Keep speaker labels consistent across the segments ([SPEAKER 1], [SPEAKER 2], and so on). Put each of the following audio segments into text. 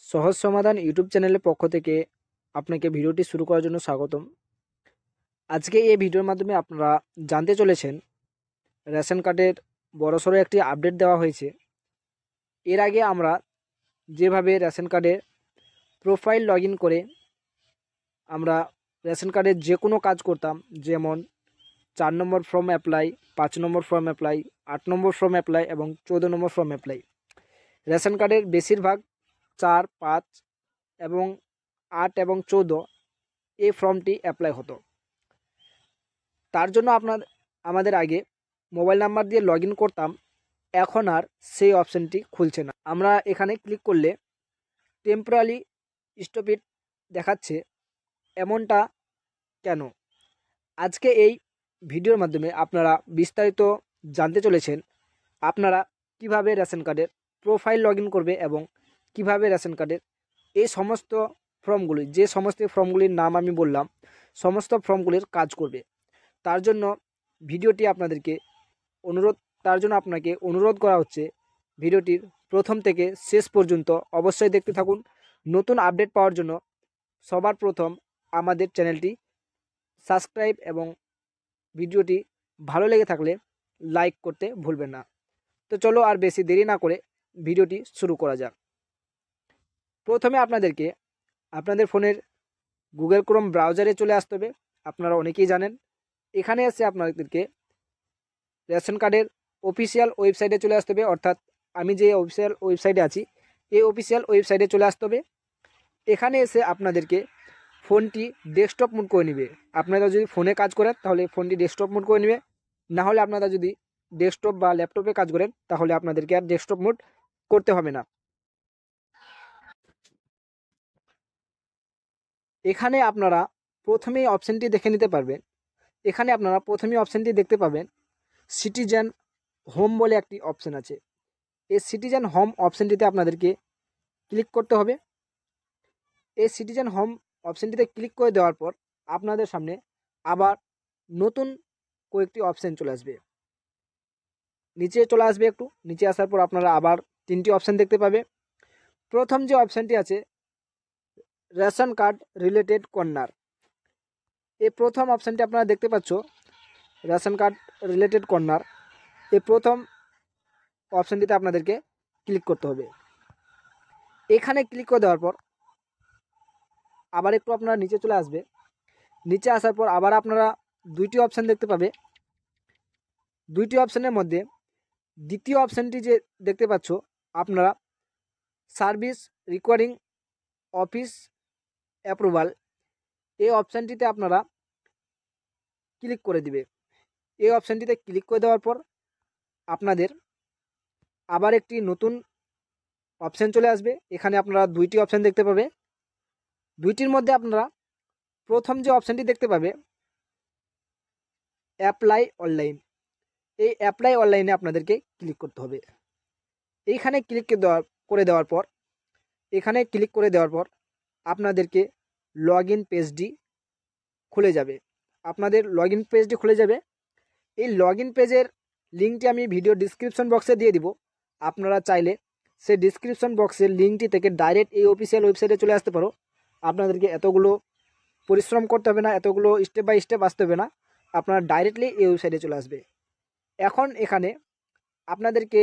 [SPEAKER 1] সহজ সমাধান ইউটিউব চ্যানেলের পক্ষ থেকে আপনাকে ভিডিওটি শুরু করার জন্য স্বাগতম। আজকে এই ভিডিওর মাধ্যমে আপনারা জানতে চলেছেন রেশন কার্ডের বড়সড় একটি আপডেট দেওয়া হয়েছে। এর আগে আমরা যেভাবে রেশন কার্ডে প্রোফাইল লগ ইন করে আমরা রেশন কার্ডের যে কোনো কাজ করতাম, যেমন 4 নম্বর ফর্ম অ্যাপ্লাই, 5 নম্বর ফর্ম অ্যাপ্লাই, 8 নম্বর ফর্ম অ্যাপ্লাই এবং 14 নম্বর ফর্ম অ্যাপ্লাই। রেশন কার্ডের বেশিরভাগ 4, 5 এবং 8 এবং 14 এই ফর্মটি অ্যাপ্লাই হতো। তার জন্য আমাদের আগে মোবাইল নাম্বার দিয়ে লগ ইন করতাম, এখন আর সেই অপশানটি খুলছে না। আমরা এখানে ক্লিক করলে টেম্পোরারি স্টপ দেখাচ্ছে, এমনটা কেন? আজকে এই ভিডিওর মাধ্যমে আপনারা বিস্তারিত জানতে চলেছেন আপনারা কিভাবে রেশন কার্ডের প্রোফাইল লগ ইন করবে এবং কিভাবে রেশন কার্ডের এই সমস্ত ফর্মগুলি, যে সমস্ত ফর্মগুলির নাম আমি বললাম, সমস্ত ফর্মগুলির কাজ করবে। তার জন্য আপনাকে অনুরোধ করা হচ্ছে ভিডিওটির প্রথম থেকে শেষ পর্যন্ত অবশ্যই দেখতে থাকুন। নতুন আপডেট পাওয়ার জন্য সবার প্রথম আমাদের চ্যানেলটি সাবস্ক্রাইব এবং ভিডিওটি ভালো লেগে থাকলে লাইক করতে ভুলবেন না। তো চলো আর বেশি দেরি না করে ভিডিওটি শুরু করা যাক। প্রথমে আপনাদেরকে আপনাদের ফোনের গুগল ক্রোম ব্রাউজারে চলে আসতে হবে। আপনারা অনেকেই জানেন। এখানে এসে আপনাদেরকে রেশন কার্ডের অফিসিয়াল ওয়েবসাইটে চলে আসতে হবে, অর্থাৎ আমি যে অফিসিয়াল ওয়েবসাইটে আছি এই অফিসিয়াল ওয়েবসাইটে চলে আসতে হবে। এখানে এসে আপনাদেরকে ফোনটি ডেস্কটপ মোড করে নেবে। আপনারা যদি ফোনে কাজ করেন তাহলে ফোনটি ডেস্কটপ মোড করে নেবে, না হলে আপনারা যদি ডেস্কটপ বা ল্যাপটপে কাজ করেন তাহলে আপনাদেরকে আর ডেস্কটপ মোড করতে হবে না। এখানে আপনারা প্রথমেই অপশানটি দেখে নিতে পারবেন। এখানে আপনারা প্রথমেই অপশানটি দেখতে পাবেন সিটিজেন হোম বলে একটি অপশান আছে। এই সিটিজেন হোম অপশানটিতে আপনাদেরকে ক্লিক করতে হবে। এই সিটিজেন হোম অপশানটিতে ক্লিক করে দেওয়ার পর আপনাদের সামনে আবার নতুন কয়েকটি অপশান চলে আসবে। নিচে চলে আসবে, একটু নিচে আসার পর আপনারা আবার 3টি অপশান দেখতে পাবে। প্রথম যে অপশানটি আছে রেশন কার্ড রিলেটেড কর্নার, এই প্রথম অপশানটি আপনারা দেখতে পাচ্ছ, রেশন কার্ড রিলেটেড কর্নার। এই প্রথম অপশানটিতে আপনাদেরকে ক্লিক করতে হবে। এখানে ক্লিক করে দেওয়ার পর আবার একটু আপনারা নিচে চলে আসবে। নিচে আসার পর আবার আপনারা 2টি অপশান দেখতে পাবে। 2টি অপশানের মধ্যে দ্বিতীয় অপশানটি যে দেখতে পাচ্ছ আপনারা সার্ভিস রিকোয়ারিং অফিস অ্যাপ্রুভাল, এই অপশানটিতে আপনারা ক্লিক করে দিবে। এই অপশানটিতে ক্লিক করে দেওয়ার পর আপনাদের আবার একটি নতুন অপশান চলে আসবে। এখানে আপনারা 2টি অপশান দেখতে পাবে। 2টির মধ্যে আপনারা প্রথম যে অপশানটি দেখতে পাবে অ্যাপ্লাই অনলাইন, এই অ্যাপ্লাই অনলাইনে আপনাদেরকে ক্লিক করতে হবে। এইখানে ক্লিক করে দেওয়ার পর এখানে ক্লিক করে দেওয়ার পর আপনাদেরকে লগ ইন পেজটি খুলে যাবে। আপনাদের লগ ইন পেজটি খুলে যাবে। এই লগ ইন পেজের লিঙ্কটি আমি ভিডিও ডিসক্রিপশন বক্সে দিয়ে দিব। আপনারা চাইলে সেই ডিসক্রিপশন বক্সের লিঙ্কটি থেকে ডাইরেক্ট এই অফিসিয়াল ওয়েবসাইটে চলে আসতে পারো। আপনাদেরকে এতগুলো পরিশ্রম করতে হবে না, এতগুলো স্টেপ বাই স্টেপ আসতে হবে না, আপনারা ডাইরেক্টলি এই ওয়েবসাইটে চলে আসবে। এখন এখানে আপনাদেরকে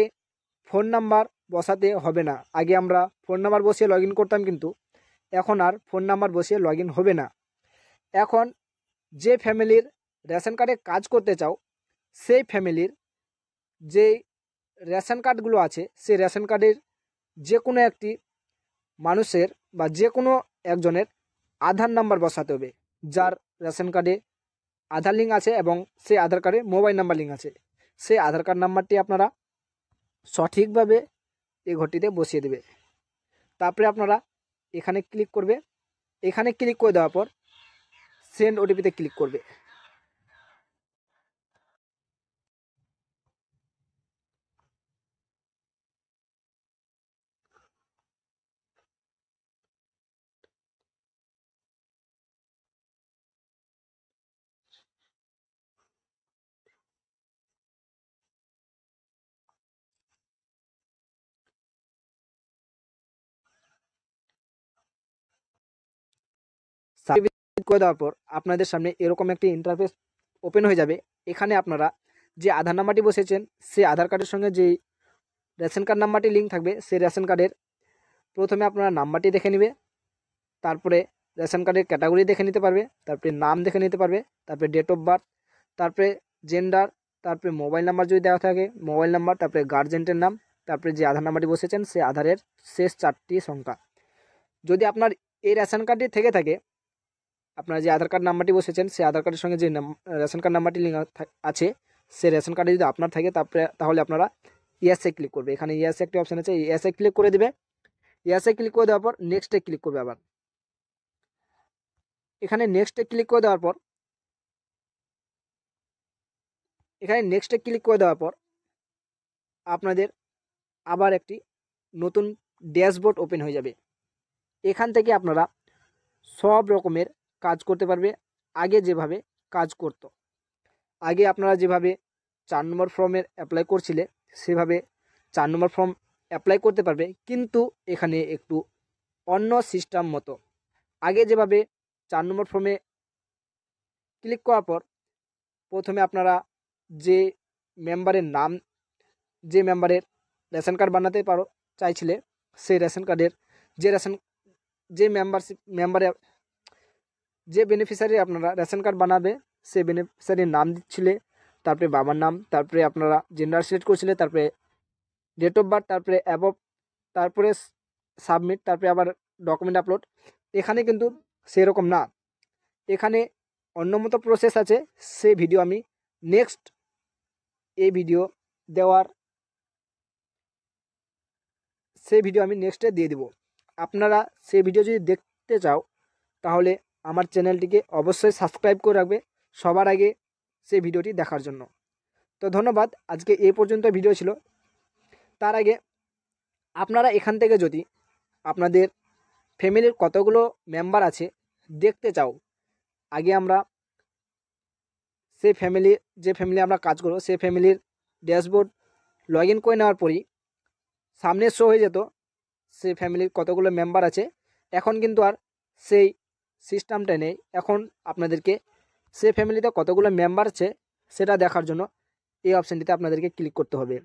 [SPEAKER 1] ফোন নাম্বার বসাতে হবে না। আগে আমরা ফোন নাম্বার বসিয়ে লগ ইন করতাম, কিন্তু এখন আর ফোন নাম্বার বসিয়ে লগ ইন হবে না। এখন যে ফ্যামিলির রেশন কার্ডে কাজ করতে চাও সেই ফ্যামিলির যে রেশন কার্ডগুলো আছে সেই রেশন কার্ডের যে কোনো একটি মানুষের বা যে কোনো একজনের আধার নাম্বার বসাতে হবে, যার রেশন কার্ডে আধার লিঙ্ক আছে এবং সেই আধার কার্ডে মোবাইল নাম্বার লিঙ্ক আছে। সেই আধার কার্ড নাম্বারটি আপনারা সঠিকভাবে এই ঘরটিতে বসিয়ে দেবে। তারপরে আপনারা এখানে ক্লিক করবে। এখানে ক্লিক করে দেওয়ার পর সেন্ড ওটিপিতে ক্লিক করবে। করে দেওয়ার পর আপনাদের সামনে এরকম একটি ইন্টারফেস ওপেন হয়ে যাবে। এখানে আপনারা যে আধার নাম্বারটি বসেছেন সেই আধার কার্ডের সঙ্গে যেই রেশন কার্ড নাম্বারটি লিঙ্ক থাকবে সেই রেশন কার্ডের প্রথমে আপনারা নাম্বারটি দেখে নেবে, তারপরে রেশন কার্ডের ক্যাটাগরি দেখে নিতে পারবে, তারপরে নাম দেখে নিতে পারবে, তারপরে ডেট অফ বার্থ, তারপরে জেন্ডার, তারপরে মোবাইল নাম্বার যদি দেওয়া থাকে মোবাইল নাম্বার, তারপরে গার্জেন্টের নাম, তারপরে যে আধার নাম্বারটি বসেছেন সেই আধারের শেষ 4টি সংখ্যা। যদি আপনার এই রেশন কার্ডটি থেকে থাকে, আপনার যে আধার কার্ড নাম্বারটি বসেছেন সেই আধার কার্ডের সঙ্গে যে রেশন কার্ড নাম্বারটি লিঙ্ক আছে সেই রেশন কার্ডে যদি আপনার থাকে তাহলে আপনারা ইয়েসে ক্লিক করবে। এখানে ইয়েসে একটি অপশান আছে, ইয়েসে ক্লিক করে দেবে। ইয়েসে ক্লিক করে দেওয়ার পর নেক্সটে ক্লিক করবে। আবার এখানে নেক্সটে ক্লিক করে দেওয়ার পর আপনাদের আবার একটি নতুন ড্যাশবোর্ড ওপেন হয়ে যাবে। এখান থেকে আপনারা সব রকমের কাজ করতে পারবে। আগে যেভাবে কাজ করত, আগে আপনারা যেভাবে 4 নম্বর ফর্মের অ্যাপ্লাই করছিলে সেভাবে 4 নম্বর ফর্ম অ্যাপ্লাই করতে পারবে, কিন্তু এখানে একটু অন্য সিস্টেম মতো। আগে যেভাবে 4 নম্বর ফর্মে ক্লিক করার পর প্রথমে আপনারা যে মেম্বারের নাম, যে মেম্বারের রেশন কার্ড বানাতে চাইছিলে সেই রেশন কার্ডের যে বেনিফিশিয়ারি আপনারা রেশন কার্ড বানাবে সেই বেনিফিশিয়ারির নাম দিচ্ছিলে, তারপরে বাবার নাম, তারপরে আপনারা জেন্ডার সিলেক্ট করছিলে, তারপরে ডেট অফ বার্থ, তারপরে অ্যাবভ, তারপরে সাবমিট, তারপরে আবার ডকুমেন্ট আপলোড। এখানে কিন্তু সেরকম না, এখানে অন্য মতো প্রসেস আছে। সেই ভিডিও আমি নেক্সটে দিয়ে দেব। আপনারা সেই ভিডিও যদি দেখতে চাও তাহলে আমার চ্যানেলটিকে অবশ্যই সাবস্ক্রাইব করে রাখবে সবার আগে সেই ভিডিওটি দেখার জন্য। তো ধন্যবাদ, আজকে এই পর্যন্ত ভিডিও ছিল। তার আগে আপনারা এখান থেকে যদি আপনাদের ফ্যামিলির কতগুলো মেম্বার আছে দেখতে চাও, আগে আমরা যে ফ্যামিলি আমরা কাজ করব সেই ফ্যামিলির ড্যাশবোর্ড লগ ইন করে নেওয়ার পরই সামনে শো হয়ে যেত সেই ফ্যামিলির কতগুলো মেম্বার আছে। এখন কিন্তু আর সেই সিস্টেমটা নেই। এখন আপনাদেরকে সেই ফ্যামিলিতে কতগুলো মেম্বার আছে সেটা দেখার জন্য এই অপশানটিতে আপনাদেরকে ক্লিক করতে হবে।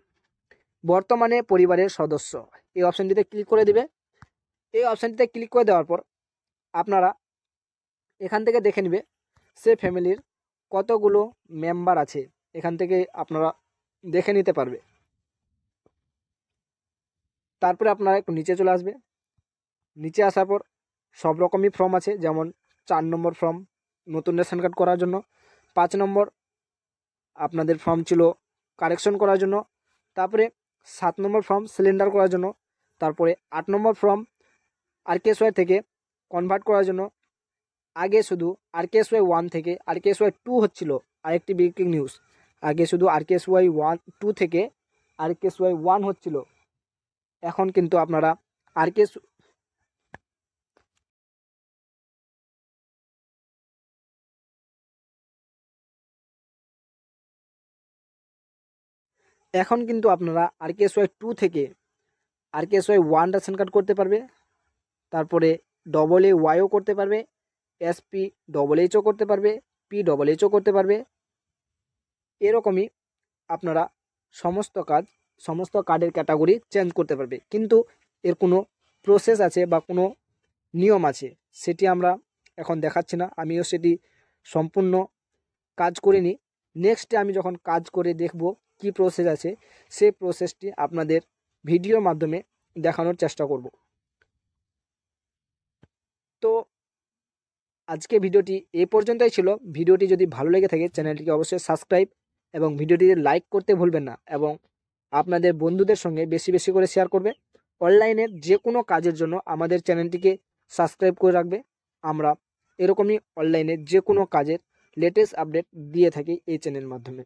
[SPEAKER 1] বর্তমানে পরিবারের সদস্য এই অপশানটিতে ক্লিক করে দিবে। এই অপশানটিতে ক্লিক করে দেওয়ার পর আপনারা এখান থেকে দেখে নেবে সেই ফ্যামিলির কতগুলো মেম্বার আছে, এখান থেকে আপনারা দেখে নিতে পারবে। তারপরে আপনারা একটু নিচে চলে আসবে। নিচে আসার পর সব রকমই ফর্ম আছে, যেমন 4 নম্বর ফর্ম নতুন রেশন কার্ড করার জন্য, 5 নম্বর আপনাদের ফর্ম ছিল কারেকশন করার জন্য, তারপরে 7 নম্বর ফর্ম সিলিন্ডার করার জন্য, তারপরে 8 নম্বর ফর্ম আরকেএসওয়াই থেকে কনভার্ট করার জন্য। আগে শুধু আরকেএসওয়াই 1 থেকে আরকেএসওয়াই 2 হচ্ছিল। আরেকটি ব্রেকিং নিউজ, আগে শুধু আরকেএসওয়াই 2 থেকে আরকেএসওয়াই 1 হচ্ছিল। এখন কিন্তু আপনারা আরকেএসওয়াই 2 থেকে আরকেএসওয়াই 1 রেশন কার্ড করতে পারবে, তারপরে AA-ওয়াইও করতে পারবে, SP-HHও করতে পারবে, PHHও করতে পারবে। এরকমই আপনারা সমস্ত কার্ডের ক্যাটাগরি চেঞ্জ করতে পারবে। কিন্তু এর কোনো প্রসেস আছে বা কোনো নিয়ম আছে, সেটি আমরা এখন দেখাচ্ছি না। আমিও সেটি সম্পূর্ণ কাজ করিনি। নেক্সটে আমি যখন কাজ করে দেখব কি প্রসেস আছে, সেই প্রসেসটি আপনাদের ভিডিওর মাধ্যমে দেখানোর চেষ্টা করব। তো আজকে ভিডিওটি এই পর্যন্তই ছিল। ভিডিওটি যদি ভালো লেগে থাকে চ্যানেলটিকে অবশ্যই সাবস্ক্রাইব এবং ভিডিওটিতে লাইক করতে ভুলবেন না, এবং আপনাদের বন্ধুদের সঙ্গে বেশি বেশি করে শেয়ার করবে। অনলাইনের যে কোনো কাজের জন্য আমাদের চ্যানেলটিকে সাবস্ক্রাইব করে রাখবে। আমরা এরকমই অনলাইনে যে কোনো কাজের লেটেস্ট আপডেট দিয়ে থাকি এই চ্যানেলের মাধ্যমে।